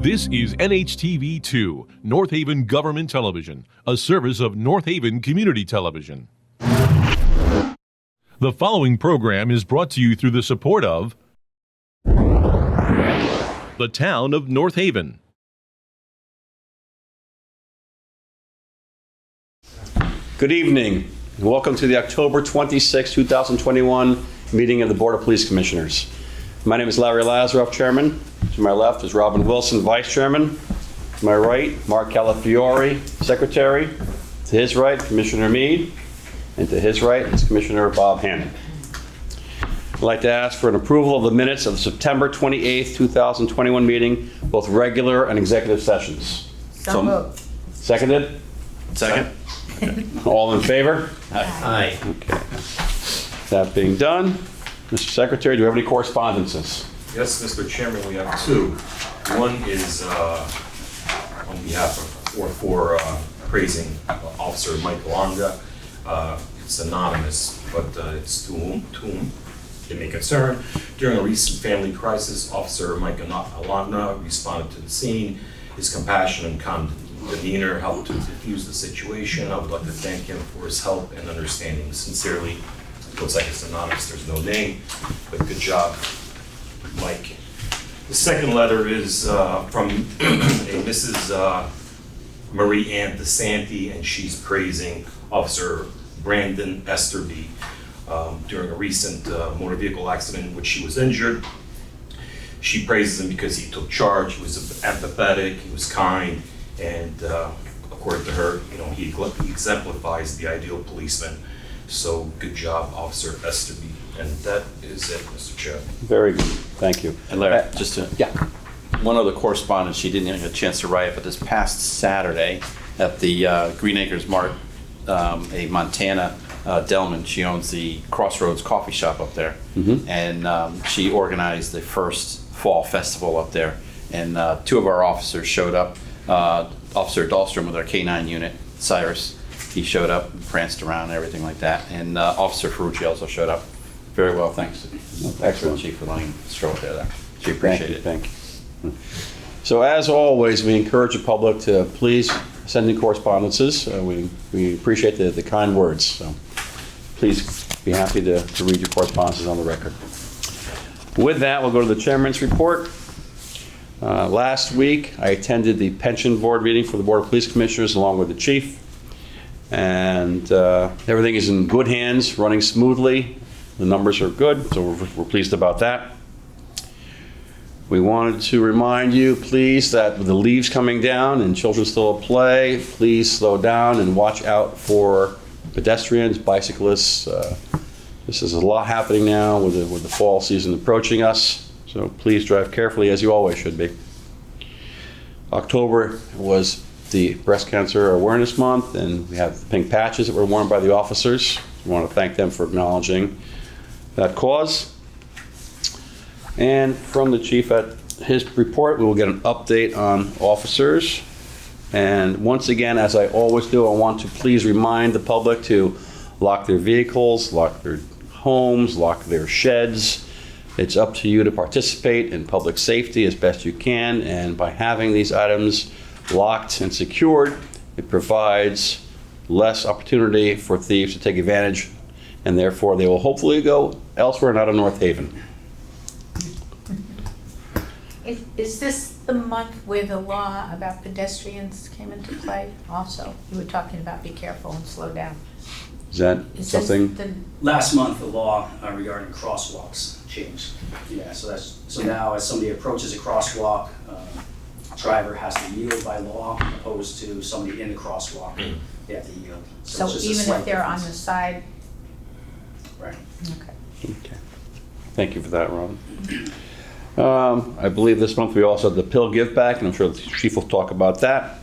This is NHTV2, North Haven Government Television, a service of North Haven Community Television. The following program is brought to you through the support of the Town of North Haven. Good evening, and welcome to the October 26, 2021 meeting of the Board of Police Commissioners. My name is Larry Lazaroff, Chairman. To my left is Robin Wilson, Vice Chairman. To my right, Mark Calafiore, Secretary. To his right, Commissioner Mead. And to his right is Commissioner Bob Hannon. I'd like to ask for an approval of the minutes of the September 28, 2021 meeting, both regular and executive sessions. So moved. Seconded? Second. Okay. All in favor? Aye. Okay. That being done, Mr. Secretary, do you have any correspondences? Yes, Mr. Chairman, we have two. One is on behalf of, or for praising Officer Mike Alonga. It's anonymous, but it's to whom it may concern. During a recent family crisis, Officer Mike Alonga responded to the scene. His compassion and calm demeanor helped to diffuse the situation. I would like to thank him for his help and understanding. Sincerely, it looks like it's anonymous, there's no name, but good job, Mike. The second letter is from a Mrs. Marie Ann DeSanti, and she's praising Officer Brandon Esterby during a recent motor vehicle accident in which she was injured. She praises him because he took charge, he was empathetic, he was kind, and according to her, he exemplifies the ideal policeman. So good job, Officer Esterby. And that is it, Mr. Chair. Very good. Thank you. And Larry, just to, Yeah. one other correspondence, she didn't even get a chance to write, but this past Saturday at the Green Acres Mart, a Montana Delman, she owns the Crossroads Coffee Shop up there, and she organized the first fall festival up there, and two of our officers showed up. Officer Dahlstrom with our K-9 unit, Cyrus, he showed up and pranced around and everything like that, and Officer Ferrucci also showed up. Very well, thanks. Excellent, Chief, for letting him stroll there. She appreciated it. Thank you. So as always, we encourage the public to please send in correspondences. We appreciate the kind words. So please be happy to read your correspondences on the record. With that, we'll go to the Chairman's report. Last week, I attended the pension board meeting for the Board of Police Commissioners along with the Chief. And everything is in good hands, running smoothly. The numbers are good, so we're pleased about that. We wanted to remind you, please, that with the leaves coming down and children still at play, please slow down and watch out for pedestrians, bicyclists. This is a lot happening now with the fall season approaching us, so please drive carefully as you always should be. October was the Breast Cancer Awareness Month, and we have the pink patches that were worn by the officers. We want to thank them for acknowledging that cause. And from the Chief at his report, we will get an update on officers. And once again, as I always do, I want to please remind the public to lock their vehicles, lock their homes, lock their sheds. It's up to you to participate in public safety as best you can, and by having these items locked and secured, it provides less opportunity for thieves to take advantage, and therefore they will hopefully go elsewhere, not in North Haven. Is this the month where the law about pedestrians came into play also? You were talking about be careful and slow down. Is that Is something? this Last month, the law regarding crosswalks changed. Yeah, so now as somebody approaches a crosswalk, driver has to yield by law, opposed to somebody in the crosswalk. They have to yield. So it's just a even slight if they're on difference. the side? Right. Okay. Okay. Thank you for that, Robin. I believe this month we also had the pill give back, and I'm sure the Chief will talk about that.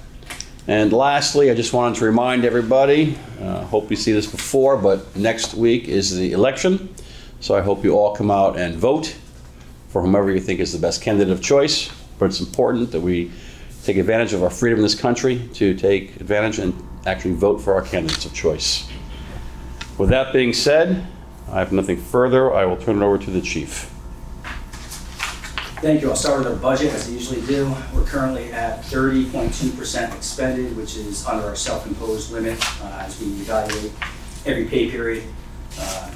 And lastly, I just wanted to remind everybody, hope you see this before, but next week is the election. So I hope you all come out and vote for whomever you think is the best candidate of choice. But it's important that we take advantage of our freedom in this country to take advantage and actually vote for our candidates of choice. With that being said, I have nothing further. I will turn it over to the Chief. Thank you. I'll start with our budget, as I usually do. We're currently at 30.2% expended, which is under our self-imposed limit as we evaluate every pay period.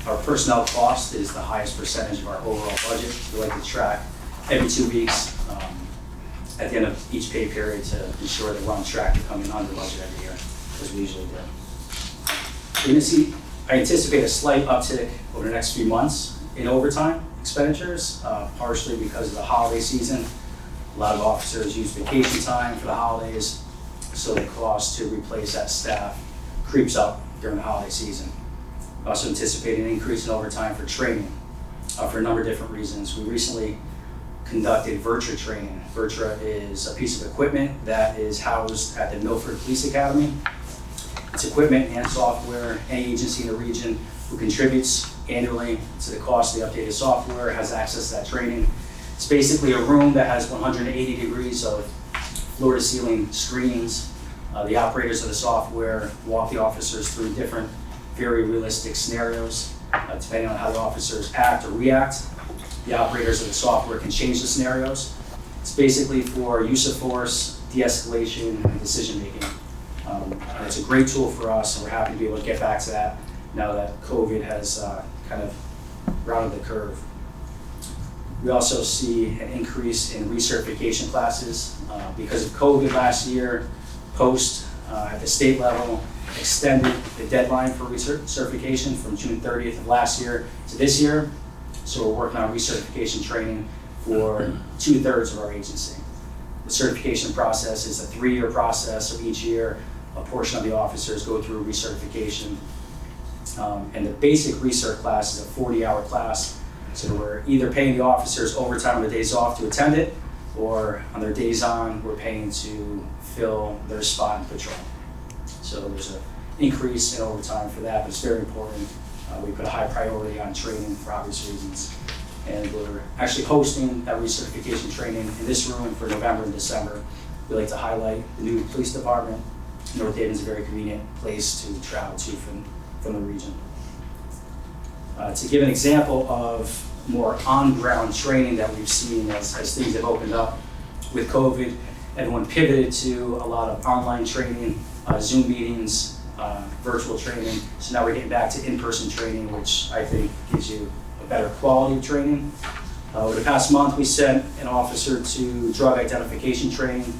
Our personnel cost is the highest percentage of our overall budget. We like to track every 2 weeks at the end of each pay period to ensure that we're on track to come in under budget every year, as we usually do. I anticipate a slight uptick over the next few months in overtime expenditures, partially because of the holiday season. A lot of officers use vacation time for the holidays, so the cost to replace that staff creeps up during the holiday season. I also anticipate an increase in overtime for training for a number of different reasons. We recently conducted VirTra training. VirTra is a piece of equipment that is housed at the Milford Police Academy. It's equipment and software. Any agency in the region who contributes annually to the cost of the updated software has access to that training. It's basically a room that has 180 degrees of floor-to-ceiling screens. The operators of the software walk the officers through different, very realistic scenarios. Depending on how the officers act or react, the operators of the software can change the scenarios. It's basically for use of force, de-escalation, and decision-making. And it's a great tool for us, and we're happy to be able to get back to that now that COVID has kind of rounded the curve. We also see an increase in recertification classes. Because of COVID last year, Post at the state level extended the deadline for recertification from June 30th of last year to this year. So we're working on recertification training for 2/3 of our agency. The certification process is a 3-year process, so each year a portion of the officers go through recertification. And the basic recert class is a 40-hour class, so we're either paying the officers overtime on their days off to attend it, or on their days on, we're paying to fill their spot in patrol. So there's an increase in overtime for that, but it's very important. We put a high priority on training for obvious reasons. And we're actually hosting that recertification training in this room for November and December. We like to highlight the new police department. North Haven's a very convenient place to travel to from the region. To give an example of more on-ground training that we've seen as things have opened up with COVID, everyone pivoted to a lot of online training, Zoom meetings, virtual training. So now we're getting back to in-person training, which I think gives you a better quality of training. Over the past month, we sent an officer to drug identification training,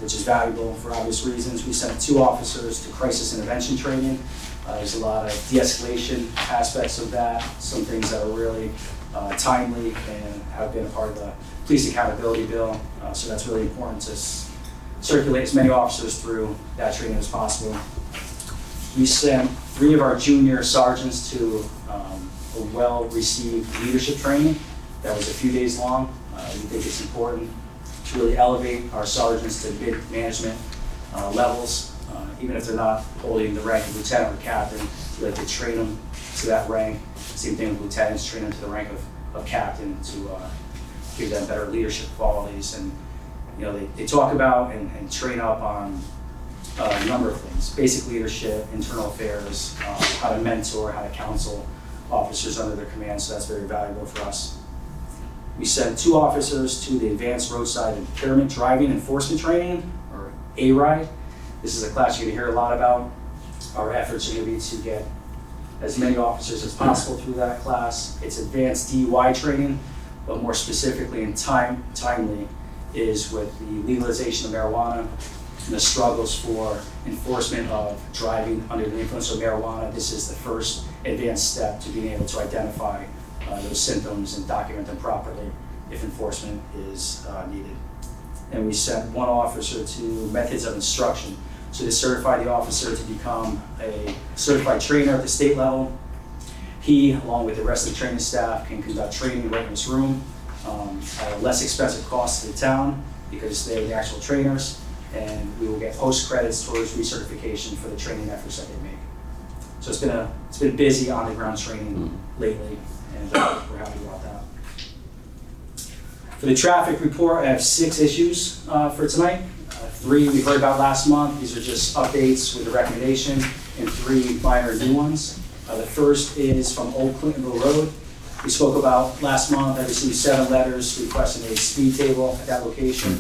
which is valuable for obvious reasons. We sent 2 officers to crisis intervention training. There's a lot of de-escalation aspects of that, some things that are really timely and have been a part of the police accountability bill. So that's really important to circulate as many officers through that training as possible. We sent 3 of our junior sergeants to a well-received leadership training that was a few days long. We think it's important to really elevate our sergeants to mid-management levels. Even if they're not holding the rank of lieutenant or captain, we like to train them to that rank. Same thing with lieutenants, train them to the rank of captain to give them better leadership qualities. And they talk about and train up on a number of things: basic leadership, internal affairs, how to mentor, how to counsel officers under their command. So that's very valuable for us. We sent 2 officers to the Advanced Roadside Impairment Driving Enforcement Training, or ARIDE. This is a class you're going to hear a lot about. Our efforts are going to be to get as many officers as possible through that class. It's advanced DUI training, but more specifically and timely is with the legalization of marijuana and the struggles for enforcement of driving under the influence of marijuana. This is the first advanced step to being able to identify those symptoms and document them properly if enforcement is needed. And we sent 1 officer to methods of instruction. So to certify the officer to become a certified trainer at the state level. He, along with the rest of the training staff, can conduct training right in this room at a less expensive cost to the town because they're the actual trainers, and we will get post credits towards recertification for the training efforts that they make. So it's been busy on the ground training lately, and we're happy about that. For the traffic report, I have 6 issues for tonight. 3 we heard about last month. These are just updates with the recommendation, and 3 minor new ones. The first is from Old Clintonville Road. We spoke about last month, I received 7 letters requesting a speed table at that location.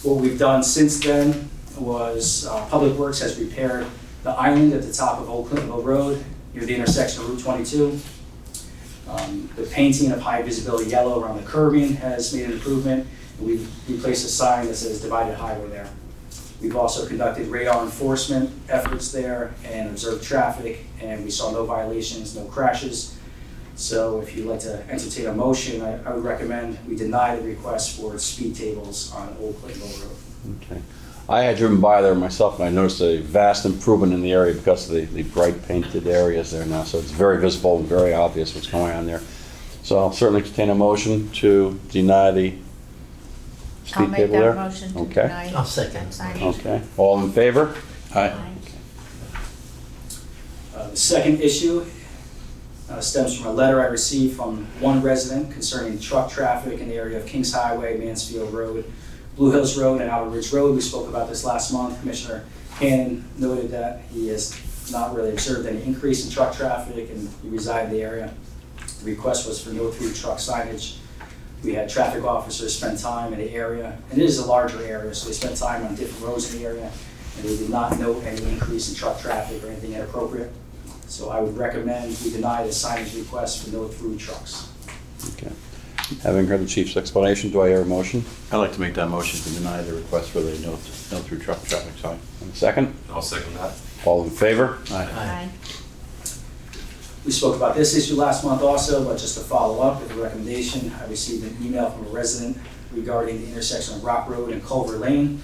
What we've done since then was Public Works has repaired the island at the top of Old Clintonville Road near the intersection of Route 22. The painting of high visibility yellow around the curbing has made an improvement. And we've replaced a sign that says divided highway there. We've also conducted radar enforcement efforts there and observed traffic, and we saw no violations, no crashes. So if you'd like to entertain a motion, I would recommend we deny the request for speed tables on Old Clintonville Road. Okay. I had driven by there myself, and I noticed a vast improvement in the area because of the bright painted areas there now. So it's very visible and very obvious what's going on there. So I'll certainly entertain a motion to deny the I'll speed make table that there. motion to Okay. deny. I'll second. Signage. Okay. All in favor? Aye. The second issue stems from a letter I received from one resident concerning truck traffic in the area of Kings Highway, Mansfield Road, Blue Hills Road, and Outer Ridge Road. We spoke about this last month. Commissioner Hannon noted that he has not really observed any increase in truck traffic, and he resided in the area. The request was for no through truck signage. We had traffic officers spend time in the area, and it is a larger area, so they spent time on different roads in the area, and they did not note any increase in truck traffic or anything inappropriate. So I would recommend we deny the signage request for no through trucks. Okay. Having heard the chief's explanation, do I hear a motion? I'd like to make that motion to deny the request for the no through truck traffic sign. And a second? I'll second that. All in favor? Aye. We spoke about this issue last month also, but just to follow up with a recommendation, I received an email from a resident regarding the intersection of Rock Road and Culver Lane.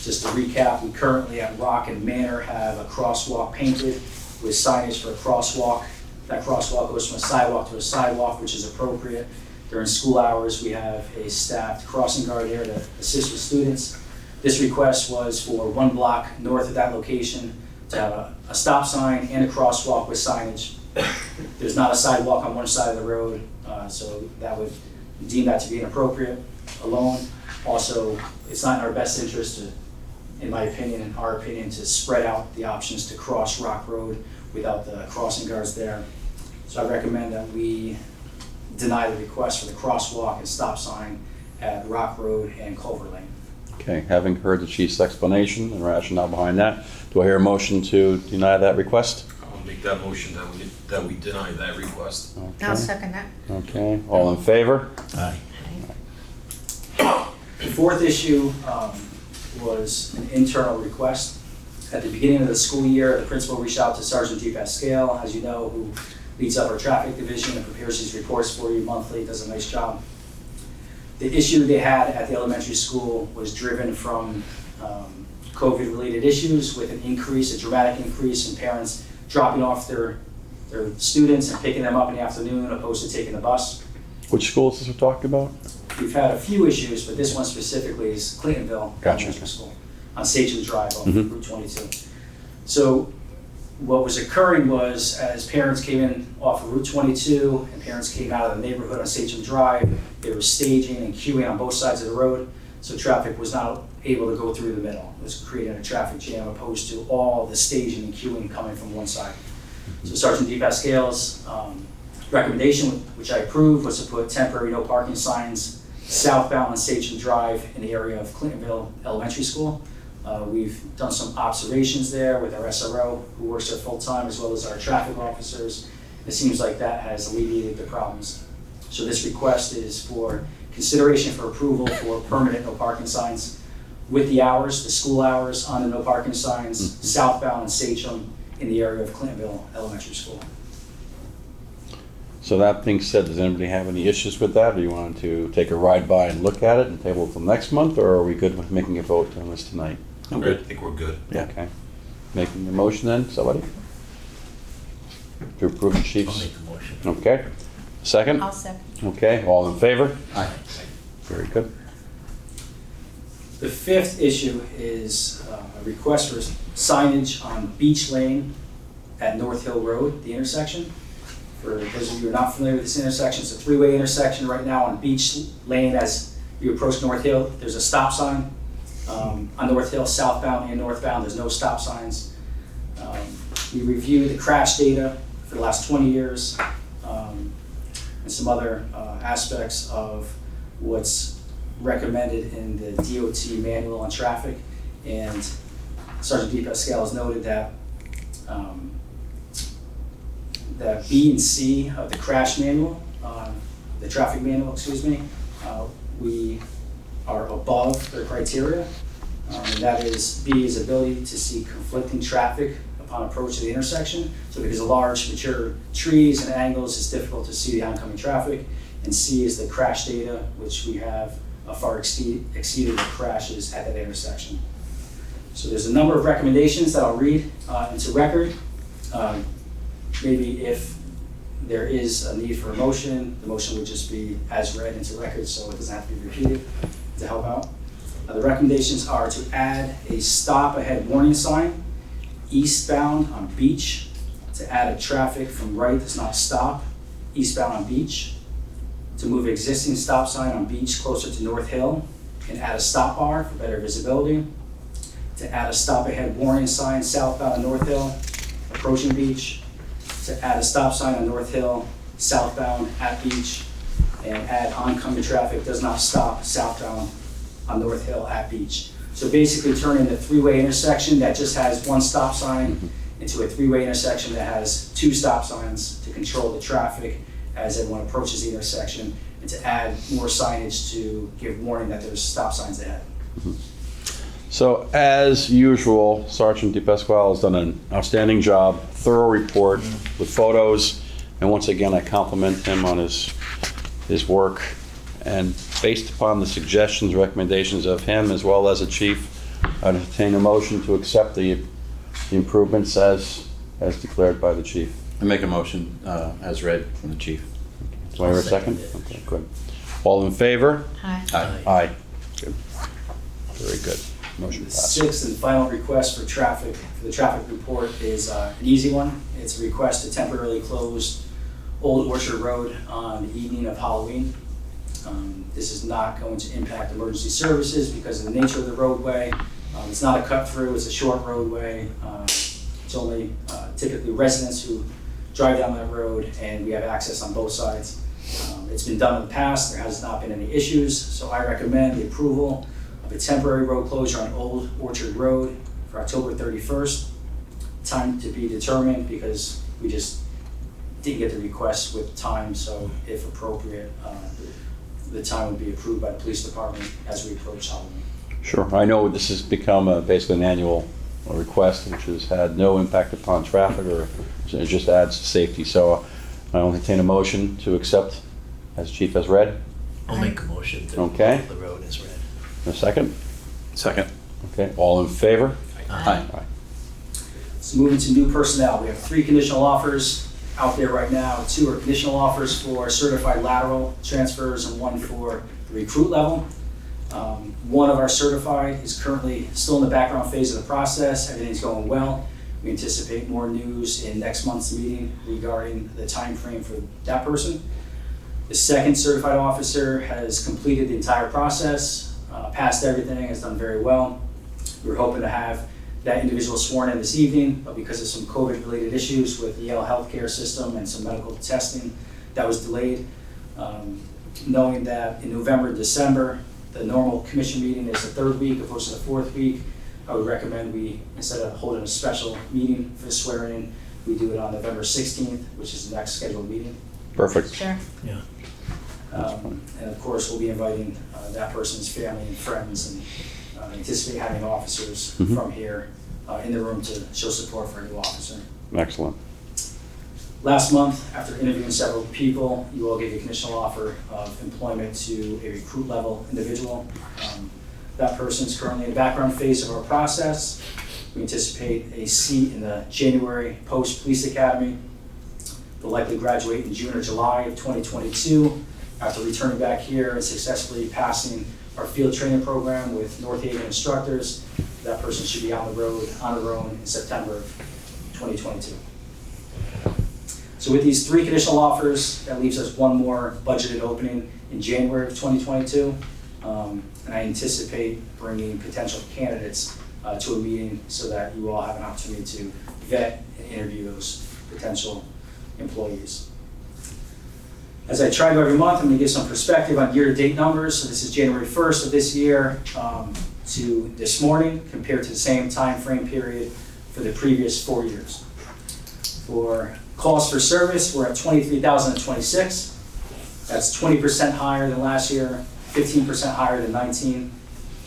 Just to recap, we currently at Rock and Manor have a crosswalk painted with signage for a crosswalk. That crosswalk goes from a sidewalk to a sidewalk, which is appropriate. During school hours, we have a staffed crossing guard there to assist with students. This request was for 1 block north of that location to have a stop sign and a crosswalk with signage. There's not a sidewalk on one side of the road, so that would deem that to be inappropriate alone. Also, it's not in our best interest to, in my opinion, in our opinion, to spread out the options to cross Rock Road without the crossing guards there. So I recommend that we deny the request for the crosswalk and stop sign at Rock Road and Culver Lane. Okay, having heard the chief's explanation and rationale behind that, do I hear a motion to deny that request? I'll make that motion that we deny that request. I'll second that. Okay, all in favor? Aye. The fourth issue was an internal request. At the beginning of the school year, the principal reached out to Sergeant D. Pascal, as you know, who leads up our traffic division and prepares these reports for you monthly, does a nice job. The issue they had at the elementary school was driven from COVID-related issues with an increase, a dramatic increase in parents dropping off their students and picking them up in the afternoon opposed to taking the bus. Which schools is we're talking about? We've had a few issues, but this one specifically is Clintonville Gotcha. Elementary School on Sachem Drive on Mhm. Route 22. So what was occurring was as parents came in off of Route 22 and parents came out of the neighborhood on Sachem Drive, they were staging and queuing on both sides of the road, so traffic was not able to go through the middle. It was creating a traffic jam opposed to all the staging and queuing coming from one side. So Sergeant D. Pascal's recommendation, which I approved, was to put temporary no parking signs southbound on Sachem Drive in the area of Clintonville Elementary School. We've done some observations there with our SRO, who works there full-time, as well as our traffic officers. It seems like that has alleviated the problems. So this request is for consideration for approval for permanent no parking signs with the hours, the school hours on the no parking signs, southbound on Sachem in the area of Clintonville Elementary School. So that being said, does anybody have any issues with that? Or you want to take a ride by and look at it and table it till next month, or are we good with making a vote on this tonight? I'm good. I think we're good. Yeah. Okay. Making the motion then, somebody? To approve the I'll chief's? make the motion. Okay. Second? I'll second. Okay, all in favor? Aye. Very good. The fifth issue is a request for signage on Beach Lane at North Hill Road, the intersection. For those of you who are not familiar with this intersection, it's a three-way intersection right now on Beach Lane. As you approach North Hill, there's a stop sign. On North Hill, southbound and northbound, there's no stop signs. We reviewed the crash data for the last 20 years. and some other aspects of what's recommended in the DOT manual on traffic. And Sergeant DePascal has noted that that B and C of the crash manual, the traffic manual, excuse me, we are above their criteria. And that is, B is ability to see conflicting traffic upon approach to the intersection. So because of large mature trees and angles, it's difficult to see the oncoming traffic. And C is the crash data, which we have far exceeded the crashes at that intersection. So there's a number of recommendations that I'll read into record. Maybe if there is a need for a motion, the motion would just be as read into record, so it doesn't have to be repeated to help out. The recommendations are to add a stop ahead warning sign eastbound on Beach, to add a traffic from right does not stop eastbound on Beach, to move existing stop sign on Beach closer to North Hill and add a stop bar for better visibility, to add a stop ahead warning sign southbound on North Hill approaching Beach, to add a stop sign on North Hill southbound at Beach, and add oncoming traffic does not stop southbound on North Hill at Beach. So basically turning the three-way intersection that just has one stop sign into a three-way intersection that has two stop signs to control the traffic as everyone approaches the intersection, and to add more signage to give warning that there's stop signs ahead. So as usual, Sergeant DePasquale has done an outstanding job, thorough report with photos, and once again, I compliment him on his work. And based upon the suggestions, recommendations of him as well as the chief, I entertain a motion to accept the improvements as declared by the chief. I make a motion as read from the chief. Do I hear a second? Okay, good. All in favor? Hi. Aye. Aye. Good. Very good. Motion The passed. sixth and final request for the traffic report is an easy one. It's a request to temporarily close Old Orchard Road on the evening of Halloween. This is not going to impact emergency services because of the nature of the roadway. It's not a cut through, it's a short roadway. It's only typically residents who drive down that road, and we have access on both sides. It's been done in the past, there has not been any issues, so I recommend the approval of a temporary road closure on Old Orchard Road for October 31st. Time to be determined because we just didn't get the request with time, so if appropriate, the time would be approved by the police department as we approach Halloween. Sure. I know this has become basically an annual request, which has had no impact upon traffic, or it just adds safety. So I'll entertain a motion to accept as chief has read. I'll make a motion to Okay. follow the road as read. A second? Second. Okay. All in favor? Aye. Aye. So moving to new personnel, we have 3 conditional offers out there right now. 2 are conditional offers for certified lateral transfers and 1 for the recruit level. 1 of our certified is currently still in the background phase of the process. Everything's going well. We anticipate more news in next month's meeting regarding the time frame for that person. The 2nd certified officer has completed the entire process, passed everything, has done very well. We were hoping to have that individual sworn in this evening, but because of some COVID-related issues with the Yale healthcare system and some medical testing, that was delayed. Knowing that in November and December, the normal commission meeting is the 3rd week opposed to the 4th week, I would recommend we, instead of holding a special meeting for the swearing in, we do it on November 16th, which is the next scheduled meeting. Perfect. Sure. Yeah. And of course, we'll be inviting that person's family and friends, and anticipate having officers from here in the room to show support for a new officer. Excellent. Last month, after interviewing several people, you all gave a conditional offer of employment to a recruit level individual. That person is currently in the background phase of our process. We anticipate a seat in the January post-police academy. They'll likely graduate in June or July of 2022 after returning back here and successfully passing our field training program with North Haven instructors. That person should be on the road on their own in September of 2022. So with these 3 conditional offers, that leaves us 1 more budgeted opening in January of 2022. And I anticipate bringing potential candidates to a meeting so that you all have an opportunity to vet and interview those potential employees. As I try to every month, I'm going to give some perspective on year-to-date numbers. So this is January 1st of this year to this morning compared to the same time frame period for the previous 4 years. For calls for service, we're at 23,026. That's 20% higher than last year, 15% higher than 19,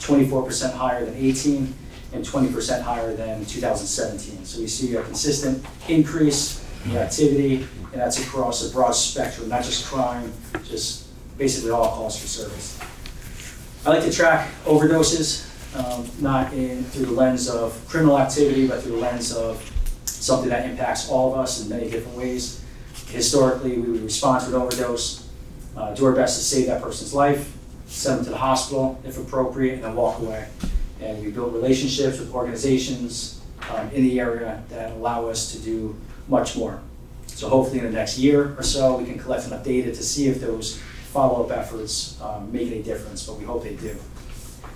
24% higher than 18, and 20% higher than 2017. So we see a consistent increase in activity, and that's across a broad spectrum, not just crime, just basically all calls for service. I like to track overdoses, not through the lens of criminal activity, but through the lens of something that impacts all of us in many different ways. Historically, we would respond to an overdose, do our best to save that person's life, send them to the hospital if appropriate, and then walk away. And we build relationships with organizations in the area that allow us to do much more. So hopefully in the next year or so, we can collect enough data to see if those follow-up efforts make any difference, but we hope they do.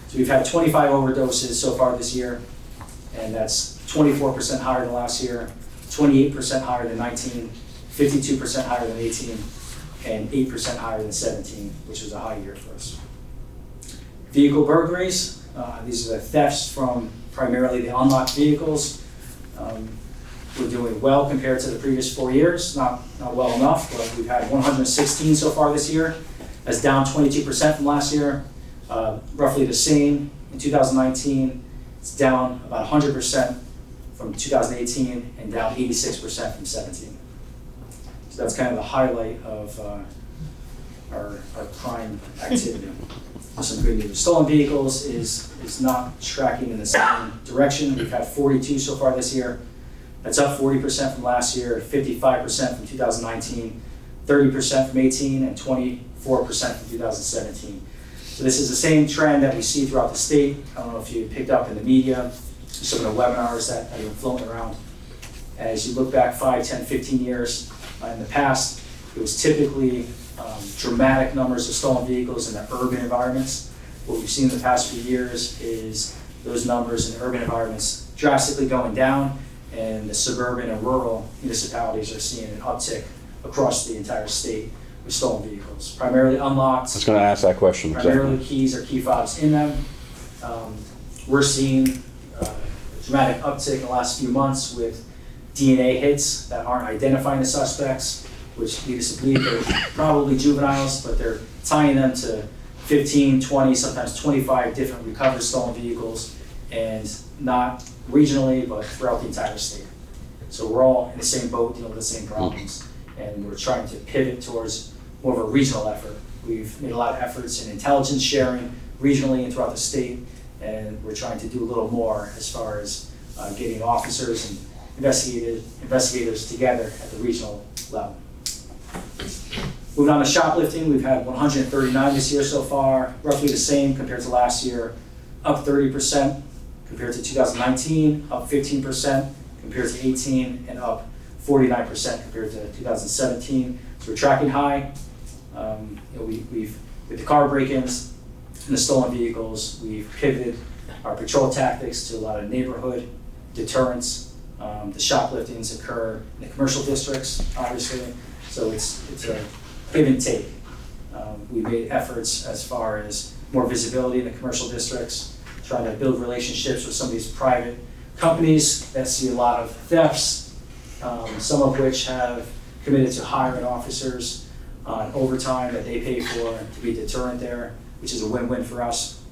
So we've had 25 overdoses so far this year, and that's 24% higher than last year, 28% higher than 19, 52% higher than 18, and 8% higher than 17, which was a high year for us. Vehicle burglaries, these are the thefts from primarily the unlocked vehicles. We're doing well compared to the previous 4 years, not well enough, but we've had 116 so far this year. That's down 22% from last year, roughly the same in 2019. It's down about 100% from 2018 and down 86% from 17. So that's kind of the highlight of our crime activity. Some good news. Stolen vehicles is not tracking in the same direction. We've had 42 so far this year. That's up 40% from last year, 55% from 2019, 30% from 18, and 24% from 2017. So this is the same trend that we see throughout the state. I don't know if you picked up in the media, some of the webinars that have been floating around. As you look back 5, 10, 15 years in the past, it was typically dramatic numbers of stolen vehicles in the urban environments. What we've seen in the past few years is those numbers in urban environments drastically going down, and the suburban and rural municipalities are seeing an uptick across the entire state with stolen vehicles, primarily unlocked. I was going to ask that question. Primarily Exactly. keys or key fobs in them. We're seeing a dramatic uptick in the last few months with DNA hits that aren't identifying the suspects, which lead us to believe they're probably juveniles, but they're tying them to 15, 20, sometimes 25 different recovered stolen vehicles, and not regionally, but throughout the entire state. So we're all in the same boat, dealing with the same problems, and we're trying to pivot towards more of a regional effort. We've made a lot of efforts in intelligence sharing regionally and throughout the state, and we're trying to do a little more as far as getting officers and investigators together at the regional level. Moving on to shoplifting, we've had 139 this year so far, roughly the same compared to last year, up 30% compared to 2019, up 15% compared to 18, and up 49% compared to 2017. So we're tracking high. We've with the car break-ins and the stolen vehicles, we've pivoted our patrol tactics to a lot of neighborhood deterrence. The shopliftings occur in the commercial districts, obviously, so it's a give and take. We made efforts as far as more visibility in the commercial districts, trying to build relationships with some of these private companies that see a lot of thefts, some of which have committed to hiring officers on overtime that they pay for to be deterrent there, which is a win-win for us.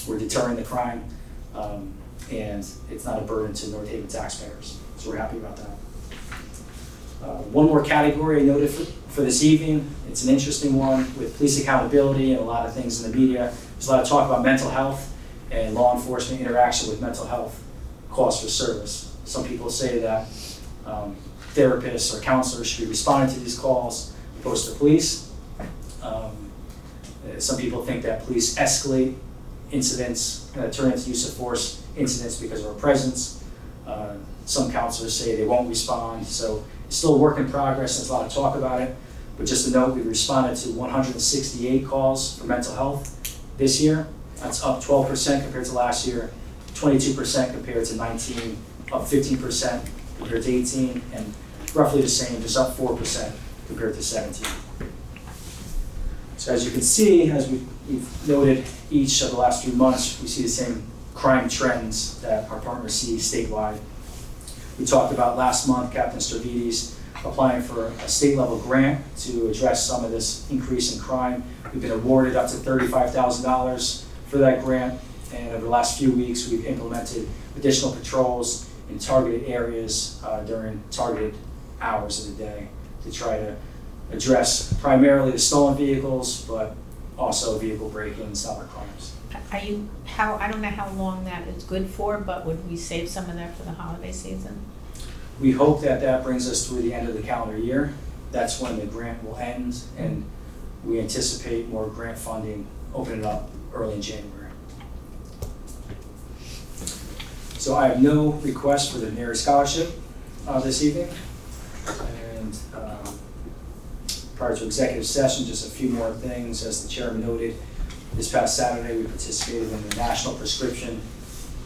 We're deterring the crime, and it's not a burden to North Haven taxpayers, so we're happy about that. One more category I noted for this evening. It's an interesting one with police accountability and a lot of things in the media. There's a lot of talk about mental health and law enforcement interaction with mental health calls for service. Some people say that therapists or counselors should be responding to these calls opposed to police. Some people think that police escalate incidents, turn into use of force incidents because of our presence. Some counselors say they won't respond, so it's still a work in progress. There's a lot of talk about it, but just to note, we responded to 168 calls for mental health this year. That's up 12% compared to last year, 22% compared to 19, up 15% compared to 18, and roughly the same, just up 4% compared to 17. So as you can see, as we've noted each of the last few months, we see the same crime trends that our partners see statewide. We talked about last month, Captain Stavridis applying for a state level grant to address some of this increase in crime. We've been awarded up to $35,000 for that grant, and over the last few weeks, we've implemented additional patrols in targeted areas during targeted hours of the day to try to address primarily the stolen vehicles, but also vehicle break-ins and other crimes. I don't know how long that is good for, but would we save some of that for the holiday season? We hope that that brings us through the end of the calendar year. That's when the grant will end, and we anticipate more grant funding opening up early in January. So I have no request for the Mary Scholarship this evening. And prior to executive session, just a few more things. As the chairman noted, this past Saturday we participated in the National Prescription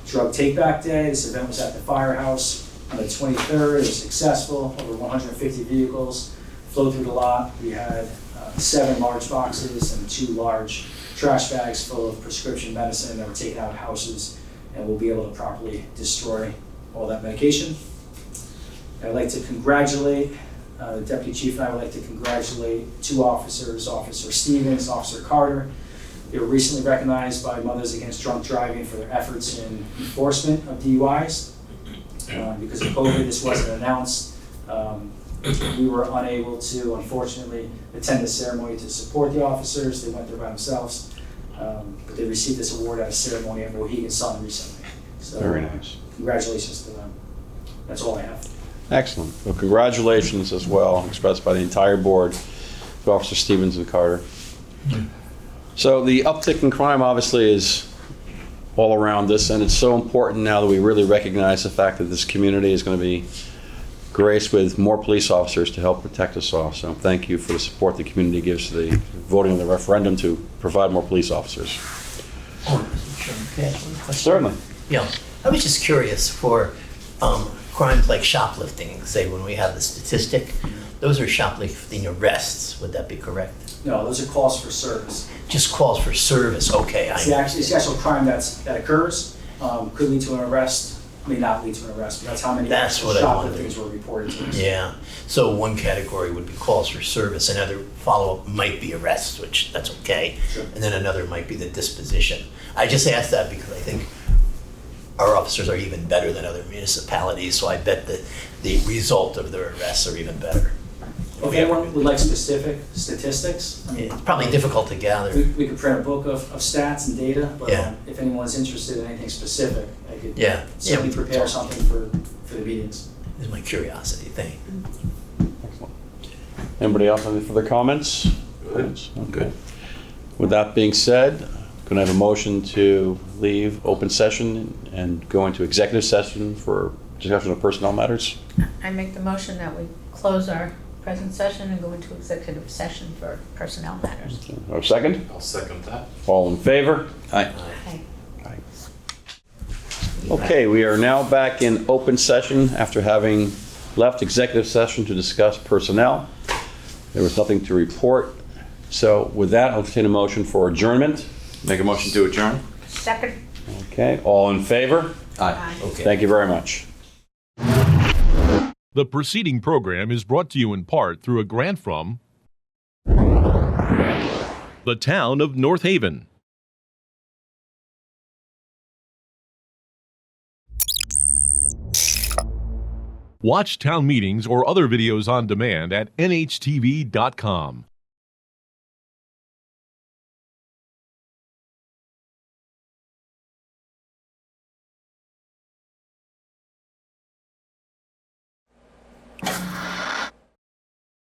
Drug Take-Back Day. This event was at the Firehouse on the 23rd. It was successful. Over 150 vehicles flowed through the lot. We had 7 large boxes and 2 large trash bags full of prescription medicine that were taken out of houses, and we'll be able to properly destroy all that medication. I'd like to congratulate, the Deputy Chief and I would like to congratulate 2 officers, Officer Stevens, Officer Carter. They were recently recognized by Mothers Against Drunk Driving for their efforts in enforcement of DUIs. Because of COVID, this wasn't announced. We were unable to, unfortunately, attend the ceremony to support the officers. They went there by themselves. But they received this award at a ceremony at Mohegan Sun recently. So, Very nice. Congratulations to them. That's all I have. Excellent. Well, congratulations as well, expressed by the entire board to Officer Stevens and Carter. So the uptick in crime obviously is all around us, and it's so important now that we really recognize the fact that this community is going to be graced with more police officers to help protect us all. So thank you for the support the community gives to the voting on the referendum to provide more police officers. Oh, Mr. Chairman, can I ask one question? Certainly. Yeah, I was just curious for crimes like shoplifting, say when we have the statistic, those are shoplifting arrests, would that be correct? No, those are calls for service. Just calls for service, okay. It's the actual crime that occurs, could lead to an arrest, may not lead to an arrest, but that's how many That's what I shopliftings were reported to us. Yeah, so one category would be calls for service, another follow-up might be arrests, which that's okay. Sure. And then another might be the disposition. I just asked that because I think our officers are even better than other municipalities, so I bet that the result of their arrests are even better. If anyone would like specific statistics, I mean, It's probably difficult to gather. we could print a book of stats and data, but Yeah. if anyone's interested in anything specific, I could Yeah. certainly Yeah. prepare something for the meetings. Is my curiosity thing. Excellent. Anybody else have any further comments? Good. With that being said, can I have a motion to leave open session and go into executive session for discussion of personnel matters? I make the motion that we close our present session and go into executive session for personnel matters. Or second? I'll second that. All in favor? Aye. Okay. Okay, we are now back in open session after having left executive session to discuss personnel. There was nothing to report. So with that, I'll entertain a motion for adjournment. Make a motion to adjourn? Second. Okay, all in favor? Aye. Okay. Thank you very much. The preceding program is brought to you in part through a grant from the town of North Haven. Watch town meetings or other videos on demand at nhtv.com.